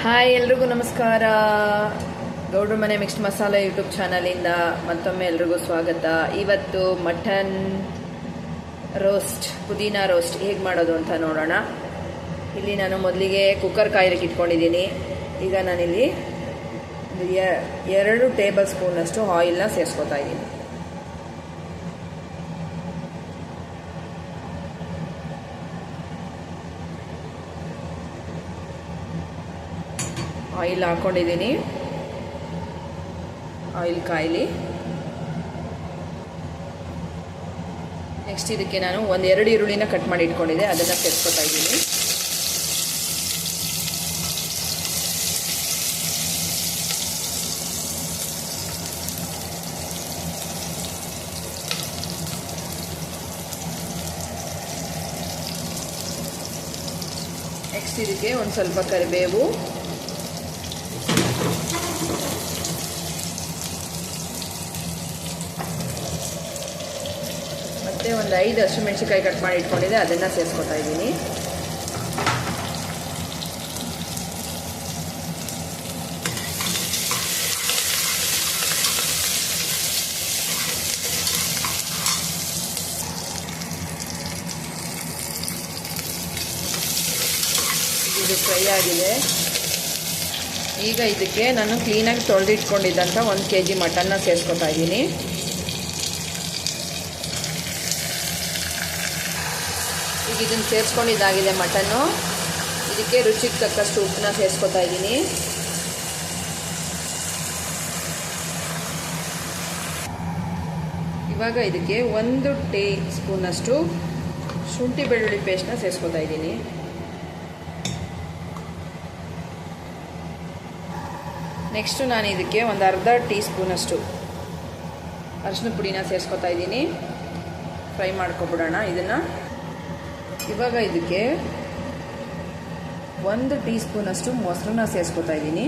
Hi ಎಲ್ರಿಗೂ ನಮಸ್ಕಾರ. ಗೌಡ್ರ ಮನೆ ಮಿಕ್ಸ್ಡ್ ಮಸಾಲೆ ಯೂಟ್ಯೂಬ್ ಚಾನಲಿಂದ ಮತ್ತೊಮ್ಮೆ ಎಲ್ರಿಗೂ ಸ್ವಾಗತ. ಇವತ್ತು ಮಟನ್ ರೋಸ್ಟ್, ಪುದೀನಾ ರೋಸ್ಟ್ ಹೇಗೆ ಮಾಡೋದು ಅಂತ ನೋಡೋಣ. ಇಲ್ಲಿ ನಾನು ಮೊದಲಿಗೆ ಕುಕ್ಕರ್ ಕಾಯ್ಲಿಕ್ಕೆ ಇಟ್ಕೊಂಡಿದ್ದೀನಿ. ಈಗ ನಾನಿಲ್ಲಿ 2 ಟೇಬಲ್ ಸ್ಪೂನಷ್ಟು ಆಯಿಲ್ನ ಸೇರಿಸ್ಕೊತಾ ಇದ್ದೀನಿ. ಆಯಿಲ್ ಹಾಕೊಂಡಿದ್ದೀನಿ. ಆಯಿಲ್ ಕಾಯಿಲಿ. ನೆಕ್ಸ್ಟ್ ಇದಕ್ಕೆ ನಾನು 1-2 ಈರುಳ್ಳಿನ ಕಟ್ ಮಾಡಿ ಇಟ್ಕೊಂಡಿದ್ದೆ, ಅದನ್ನು ಸೇರಿಸ್ಕೊತಾ ಇದ್ದೀನಿ. ನೆಕ್ಸ್ಟ್ ಇದಕ್ಕೆ ಒಂದು ಸ್ವಲ್ಪ ಕರಿಬೇವು, ಮತ್ತು ಒಂದು 5 ಹಸಿಮೆಣಸಿನಕಾಯಿ ಕಟ್ ಮಾಡಿ ಇಟ್ಕೊಂಡಿದ್ದೆ, ಅದನ್ನು ಸೇರಿಸ್ಕೊತಾ ಇದ್ದೀನಿ. ಇದು ಫ್ರೈ ಆಗಿದೆ. ಈಗ ಇದಕ್ಕೆ ನಾನು ಕ್ಲೀನಾಗಿ ತೊಳೆದಿಟ್ಕೊಂಡಿದ್ದಂಥ 1 kg ಮಟನ್ನ ಸೇರಿಸ್ಕೊತಾ ಇದ್ದೀನಿ. ಈಗ ಇದನ್ನು ಸೇರಿಸ್ಕೊಂಡಿದ್ದಾಗಿದೆ ಮಟನ್ನು. ಇದಕ್ಕೆ ರುಚಿಗೆ ತಕ್ಕಷ್ಟು ಉಪ್ಪನ್ನ ಸೇರಿಸ್ಕೊತಾ ಇದ್ದೀನಿ. ಇವಾಗ ಇದಕ್ಕೆ 1 ಟೀ ಸ್ಪೂನಷ್ಟು ಶುಂಠಿ ಬೆಳ್ಳುಳ್ಳಿ ಪೇಸ್ಟ್ನ ಸೇರಿಸ್ಕೊತಾ ಇದ್ದೀನಿ. ನೆಕ್ಸ್ಟು ನಾನು ಇದಕ್ಕೆ ಒಂದು ಅರ್ಧ ಟೀ ಸ್ಪೂನಷ್ಟು ಅರಿಶಿನ ಪುಡಿನ ಸೇರಿಸ್ಕೊತಾ ಇದ್ದೀನಿ. ಫ್ರೈ ಮಾಡ್ಕೊಬಿಡೋಣ ಇದನ್ನು. ಇವಾಗ ಇದಕ್ಕೆ 1 ಟೀ ಸ್ಪೂನಷ್ಟು ಮೊಸರನ್ನ ಸೇರಿಸ್ಕೊತಾ ಇದ್ದೀನಿ.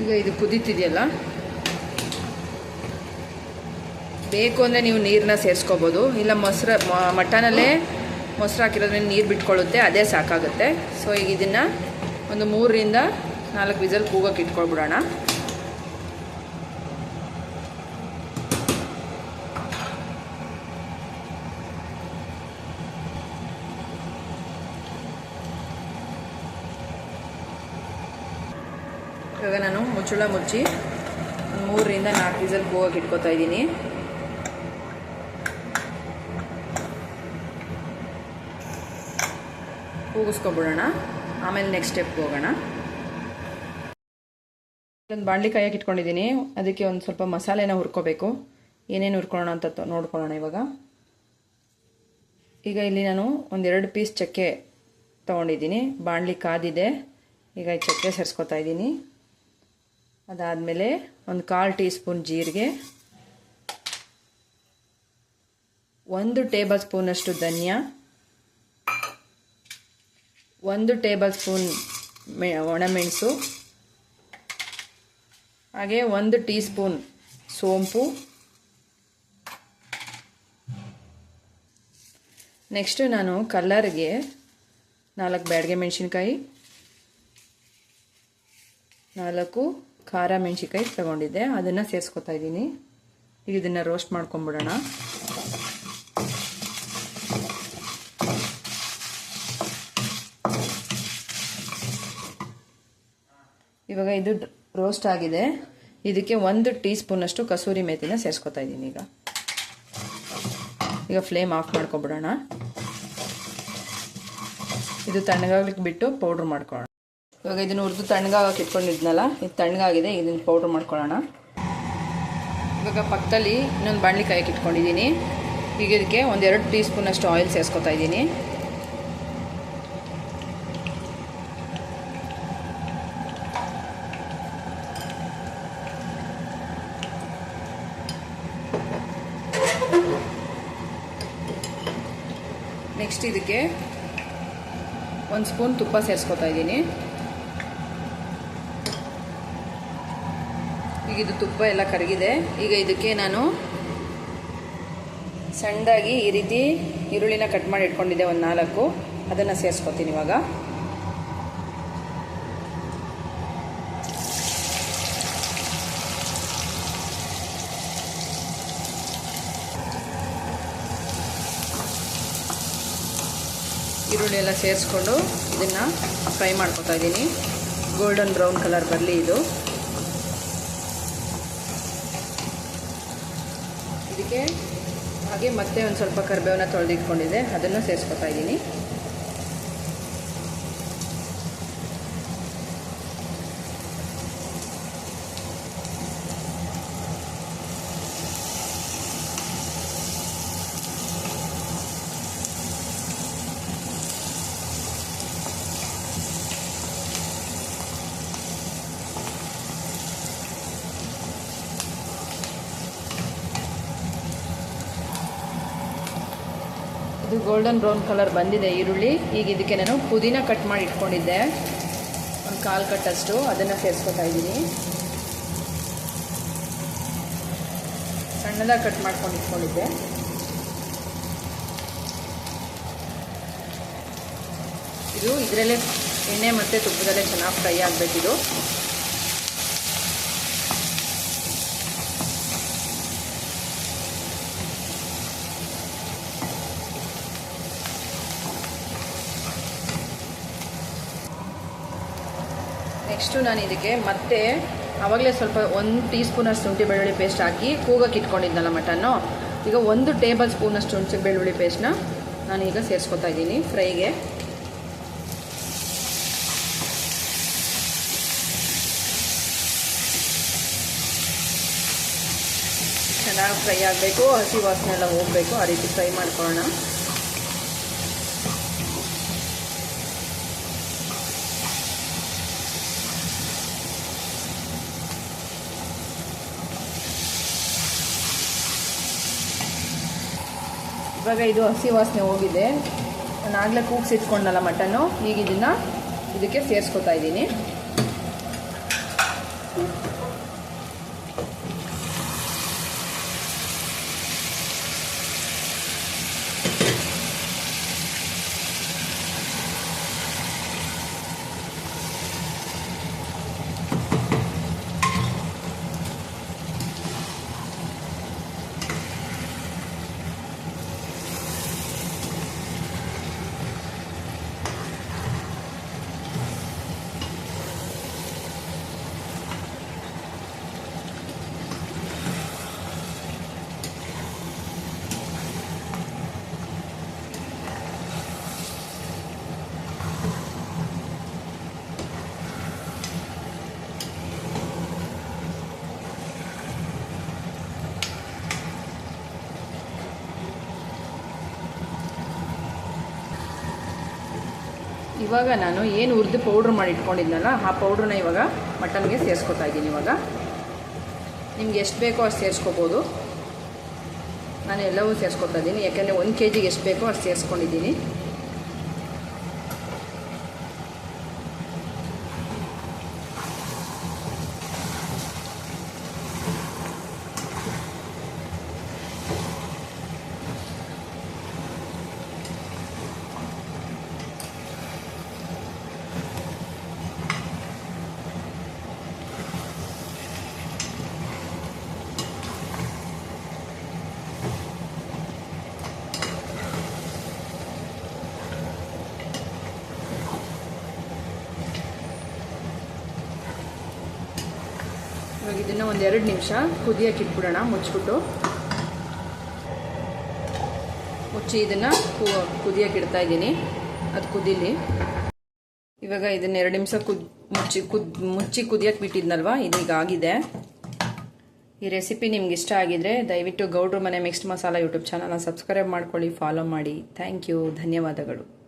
ಈಗ ಇದು ಕುದೀತಿದೆಯಲ್ಲ, ಬೇಕು ಅಂದರೆ ನೀವು ನೀರನ್ನ ಸೇರಿಸ್ಕೋಬೋದು, ಇಲ್ಲ ಮಟನಲ್ಲೇ ಮೊಸರು ಹಾಕಿರೋದ್ರಿಂದ ನೀರು ಬಿಟ್ಕೊಳ್ಳುತ್ತೆ, ಅದೇ ಸಾಕಾಗುತ್ತೆ. ಸೊ ಈಗ ಇದನ್ನು ಒಂದು 3-4 ವಿಸಲ್ ಕೂಗೋಕೆ ಇಟ್ಕೊಳ್ಬಿಡೋಣ. ಇವಾಗ ನಾನು ಮುಚ್ಚಳ ಮುಚ್ಚಿ 3-4 ವಿಸಲ್ ಕೂಗೋಕೆ ಇಟ್ಕೊತಾ ಇದ್ದೀನಿ. ಕೂಗಿಸ್ಕೊಬಿಡೋಣ, ಆಮೇಲೆ ನೆಕ್ಸ್ಟ್ ಸ್ಟೆಪ್ಗೆ ಹೋಗೋಣ. ಒಂದು ಬಾಣಲಿ ಕಾಯಕ್ಕೆ ಇಟ್ಕೊಂಡಿದ್ದೀನಿ. ಅದಕ್ಕೆ ಒಂದು ಸ್ವಲ್ಪ ಮಸಾಲೆನ ಹುರ್ಕೋಬೇಕು. ಏನೇನು ಹುರ್ಕೊಳ್ಳೋಣ ಅಂತ ನೋಡ್ಕೊಳ್ಳೋಣ ಇವಾಗ. ಈಗ ಇಲ್ಲಿ ನಾನು 1-2 ಪೀಸ್ ಚಕ್ಕೆ ತೊಗೊಂಡಿದ್ದೀನಿ. ಬಾಣಲಿ ಕಾದಿದೆ. ಈಗ ಈ ಚಕ್ಕೆ ಸೇರಿಸ್ಕೊತಾ ಇದ್ದೀನಿ. ಅದಾದಮೇಲೆ ಒಂದು 1/4 ಟೀ ಸ್ಪೂನ್ ಜೀರಿಗೆ, 1 ಟೇಬಲ್ ಸ್ಪೂನಷ್ಟು ಧನಿಯಾ, 1 ಟೇಬಲ್ ಸ್ಪೂನ್ ಒಣಮೆಣಸು, ಹಾಗೆ 1 ಟೀ ಸ್ಪೂನ್ ಸೋಂಪು. ನೆಕ್ಸ್ಟು ನಾನು ಕಲ್ಲರ್ಗೆ 4 ಬ್ಯಾಡಗೆ ಮೆಣಸಿನ್ಕಾಯಿ, 4 ಖಾರ ಮೆಣಸಿನ್ಕಾಯಿ ತಗೊಂಡಿದ್ದೆ, ಅದನ್ನು ಸೇರಿಸ್ಕೊತಾ ಇದ್ದೀನಿ. ಈಗ ಇದನ್ನು ರೋಸ್ಟ್ ಮಾಡ್ಕೊಂಬಿಡೋಣ. ಇವಾಗ ಇದು ರೋಸ್ಟ್ ಆಗಿದೆ. ಇದಕ್ಕೆ 1 ಟೀ ಸ್ಪೂನಷ್ಟು ಕಸೂರಿ ಮೇಥಿನ ಸೇರಿಸ್ಕೊತಾ ಇದ್ದೀನಿ. ಈಗ ಫ್ಲೇಮ್ ಆಫ್ ಮಾಡ್ಕೊಬಿಡೋಣ. ಇದು ತಣ್ಣಗಾಗ್ಲಿಕ್ಕೆ ಬಿಟ್ಟು ಪೌಡ್ರ್ ಮಾಡ್ಕೊಳ್ಳೋಣ. ಇವಾಗ ಇದನ್ನು ಹುರಿದು ತಣ್ಣಗಾಗಕ್ಕೆ ಇಟ್ಕೊಂಡಿದ್ನಲ್ಲ, ಇದು ತಣ್ಣಗಾಗಿದೆ. ಇದನ್ನು ಪೌಡ್ರ್ ಮಾಡ್ಕೊಳ್ಳೋಣ. ಇವಾಗ ಪಕ್ಕದಲ್ಲಿ ಇನ್ನೊಂದು ಬಾಣಲಿ ಕಾಯಕ್ಕೆ ಇಟ್ಕೊಂಡಿದ್ದೀನಿ. ಈಗ ಇದಕ್ಕೆ 1-2 ಟೀ ಸ್ಪೂನಷ್ಟು ಆಯಿಲ್ ಸೇರಿಸ್ಕೊತಾ ಇದ್ದೀನಿ. ನೆಕ್ಸ್ಟ್ ಇದಕ್ಕೆ 1 ಸ್ಪೂನ್ ತುಪ್ಪ ಸೇರಿಸ್ಕೊತಾ ಇದ್ದೀನಿ. ಈಗ ಇದು ತುಪ್ಪ ಎಲ್ಲ ಕರಗಿದೆ. ಈಗ ಇದಕ್ಕೆ ನಾನು ಸಣ್ಣದಾಗಿ ಈ ರೀತಿ ಈರುಳ್ಳಿನ ಕಟ್ ಮಾಡಿ ಇಟ್ಕೊಂಡಿದ್ದೆ ಒಂದು 4, ಅದನ್ನು ಸೇರಿಸ್ಕೊತೀನಿ ಇವಾಗ. ಈರುಳ್ಳಿ ಎಲ್ಲ ಸೇರಿಸ್ಕೊಂಡು ಇದನ್ನು ಫ್ರೈ ಮಾಡ್ಕೊತಾ ಇದ್ದೀನಿ. ಗೋಲ್ಡನ್ ಬ್ರೌನ್ ಕಲರ್ ಬರಲಿ ಇದು. ಇದಕ್ಕೆ ಹಾಗೆ ಮತ್ತೆ ಒಂದು ಸ್ವಲ್ಪ ಕರಿಬೇವನ್ನ ತೊಳೆದಿಟ್ಕೊಂಡಿದ್ದೆ, ಅದನ್ನು ಸೇರಿಸ್ಕೊತಾ ಇದ್ದೀನಿ. ಇದು ಗೋಲ್ಡನ್ ಬ್ರೌನ್ ಕಲರ್ ಬಂದಿದೆ ಈರುಳ್ಳಿ. ಈಗ ಇದಕ್ಕೆ ನಾನು ಪುದೀನ ಕಟ್ ಮಾಡಿ ಇಟ್ಕೊಂಡಿದ್ದೆ, ಒಂದು 1/4 ಕಟ್ಟಷ್ಟು, ಅದನ್ನು ಸೇರಿಸ್ಕೊತಾ ಇದ್ದೀನಿ. ಸಣ್ಣದಾಗಿ ಕಟ್ ಮಾಡ್ಕೊಂಡು ಇಟ್ಕೊಂಡಿದ್ದೆ. ಇದು ಇದರಲ್ಲೇ ಎಣ್ಣೆ ಮತ್ತು ತುಪ್ಪದಲ್ಲೇ ಚೆನ್ನಾಗಿ ಫ್ರೈ ಆಗಬೇಕಿದು. ನೆಕ್ಸ್ಟು ನಾನು ಇದಕ್ಕೆ ಮತ್ತೆ ಆವಾಗಲೇ ಸ್ವಲ್ಪ 1 ಟೀ ಸ್ಪೂನಷ್ಟು ಶುಂಠಿ ಬೆಳ್ಳುಳ್ಳಿ ಪೇಸ್ಟ್ ಹಾಕಿ ಕೂಗಕ್ಕೆ ಇಟ್ಕೊಂಡಿದ್ದಲ್ಲ ಮಟನ್ನು, ಈಗ 1 ಟೇಬಲ್ ಸ್ಪೂನಷ್ಟು ಶುಂಠಿ ಬೆಳ್ಳುಳ್ಳಿ ಪೇಸ್ಟ್ನ ನಾನು ಈಗ ಸೇರಿಸ್ಕೊತಾ ಇದ್ದೀನಿ ಫ್ರೈಗೆ. ಚೆನ್ನಾಗಿ ಫ್ರೈ ಆಗಬೇಕು, ಹಸಿ ವಾಸನೆ ಎಲ್ಲ ಹೋಗಬೇಕು, ಆ ರೀತಿ ಫ್ರೈ ಮಾಡ್ಕೊಳ್ಳೋಣ. ಇವಾಗ ಇದು ಹಸಿ ವಾಸನೆ ಹೋಗಿದೆ. ನಾನು ಆಗಲೇ ಕೂಗ್ಸಿಟ್ಕೊಂಡಲ್ಲ ಮಟನ್ನು, ಈಗ ಇದಕ್ಕೆ ಸೇರಿಸ್ಕೊತಾ ಇದ್ದೀನಿ. ಇವಾಗ ನಾನು ಏನು ಹುರಿದು ಪೌಡ್ರ್ ಮಾಡಿ ಇಟ್ಕೊಂಡಿದ್ನಲ್ಲ ಆ ಪೌಡ್ರನ್ನ ಇವಾಗ ಮಟನ್ಗೆ ಸೇರಿಸ್ಕೊತಾ ಇದ್ದೀನಿ. ಇವಾಗ ನಿಮ್ಗೆ ಎಷ್ಟು ಬೇಕೋ ಅಷ್ಟು ಸೇರಿಸ್ಕೋಬೋದು. ನಾನು ಎಲ್ಲವೂ ಸೇರಿಸ್ಕೊತಾ ಇದ್ದೀನಿ, ಯಾಕೆಂದರೆ 1 kgಗೆ ಎಷ್ಟು ಬೇಕೋ ಅಷ್ಟು ಸೇರಿಸ್ಕೊಂಡಿದ್ದೀನಿ. ಇವಾಗ ಇದನ್ನು 1-2 ನಿಮಿಷ ಕುದಿಯೋಕೆ ಇಟ್ಬಿಡೋಣ. ಮುಚ್ಚಿ ಇದನ್ನು ಕುದಿಯೋಕೆ ಇಡ್ತಾ ಇದ್ದೀನಿ, ಅದು ಕುದೀಲಿ. ಇವಾಗ ಇದನ್ನ 2 ನಿಮಿಷ ಮುಚ್ಚಿ ಕುದಿಯೋಕೆ ಬಿಟ್ಟಿದ್ನಲ್ವ, ಇದೀಗ ಆಗಿದೆ. ಈ ರೆಸಿಪಿ ನಿಮ್ಗೆ ಇಷ್ಟ ಆಗಿದ್ರೆ ದಯವಿಟ್ಟು ಗೌಡ್ರ ಮನೆ ಮಿಕ್ಸ್ಡ್ ಮಸಾಲ ಯೂಟ್ಯೂಬ್ ಚಾನಲ್ನ ಸಬ್ಸ್ಕ್ರೈಬ್ ಮಾಡ್ಕೊಳ್ಳಿ, ಫಾಲೋ ಮಾಡಿ. ಥ್ಯಾಂಕ್ ಯು, ಧನ್ಯವಾದಗಳು.